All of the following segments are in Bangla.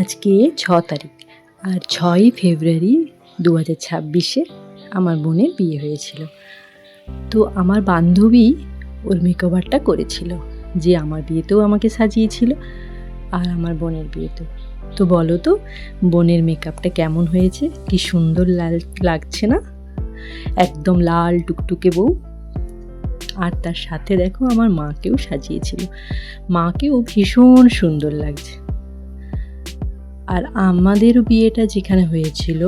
আজকে 6 তারিখ আর 6ই ফেব্রুয়ারি 2026-এ আমার বোনের বিয়ে হয়েছিল। তো আমার বান্ধবী ওর মেকওভারটা করেছিল, যে আমার বিয়েতেও আমাকে সাজিয়েছিল আর আমার বোনের বিয়েতেও। তো বলো তো বোনের মেকআপটা কেমন হয়েছে? কি সুন্দর লাল লাগছে না? একদম লাল টুকটুকে বউ। আর তার সাথে দেখো আমার মাকেও সাজিয়েছিল, মাকেও ভীষণ সুন্দর লাগছে। আর আমাদেরও বিয়েটা যেখানে হয়েছিল,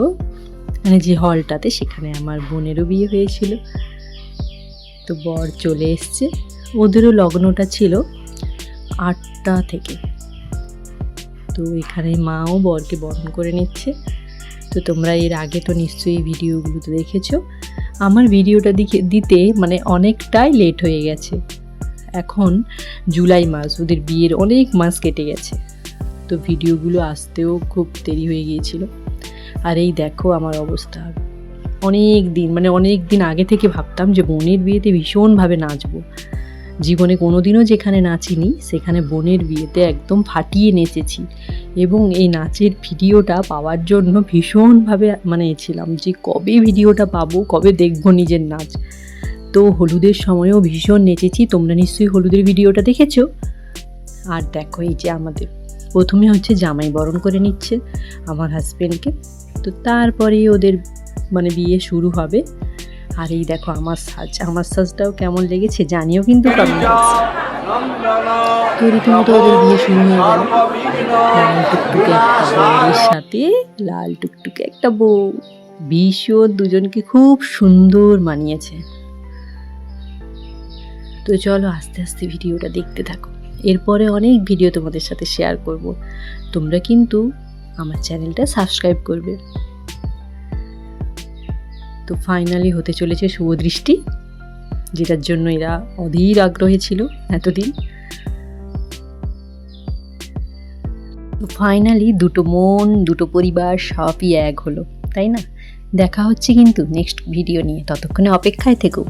মানে যে হলটাতে, সেখানে আমার বোনেরও বিয়ে হয়েছিল। তো বর চলে এসছে, ওদেরও লগ্নটা ছিল 8টা থেকে। তো এখানে মাও বরকে বরণ করে নিচ্ছে। তো তোমরা এর আগে তো নিশ্চয়ই ভিডিওগুলো তো দেখেছো। আমার ভিডিওটা দিতে মানে অনেকটাই লেট হয়ে গেছে। এখন জুলাই মাস, ওদের বিয়ের অনেক মাস কেটে গেছে, তো ভিডিওগুলো আসতেও খুব দেরি হয়ে গিয়েছিল। আর এই দেখো আমার অবস্থা। অনেক দিন আগে থেকে ভাবতাম যে বোনের বিয়েতে ভীষণভাবে নাচবো। জীবনে কোনোদিনও যেখানে নাচিনি, সেখানে বোনের বিয়েতে একদম ফাটিয়ে নেচেছি। এবং এই নাচের ভিডিওটা পাওয়ার জন্য ভীষণভাবে ছিলাম যে কবে ভিডিওটা পাবো, কবে দেখবো নিজের নাচ। তো হলুদের সময়ও ভীষণ নেচেছি। তোমরা নিশ্চয়ই হলুদের ভিডিওটা দেখেছো। আর দেখো এই যে আমাদের প্রথমে হচ্ছে জামাই বরণ করে নিচ্ছে আমার হাজবেন্ডকে, তো তারপরে ওদের বিয়ে শুরু হবে। আর এই দেখো আমার সাজটাও কেমন লেগেছে জানিও কিন্তু কমেন্ট বক্সে। তো রীতিমতো ওদের বিয়ে শুরু হয়ে গেল। লাল টুকটুকে একটা বউয়ের সাথে লাল টুকটুকে একটা বউ, ভীষণ দুজনকে খুব সুন্দর মানিয়েছে। তো চলো আস্তে আস্তে ভিডিওটা দেখতে থাকো। এরপরে অনেক ভিডিও তোমাদের সাথে শেয়ার করব। তোমরা কিন্তু আমার চ্যানেলটা সাবস্ক্রাইব করবে। তো ফাইনালি হতে চলেছে শুভদৃষ্টি, যেটার জন্য এরা অধীর আগ্রহে ছিল এতদিন। তো ফাইনালি দুটো মন, দুটো পরিবার সবই এক হলো, তাই না? দেখা হচ্ছে কিন্তু নেক্সট ভিডিও নিয়ে। ততক্ষণে অপেক্ষায় থেকো।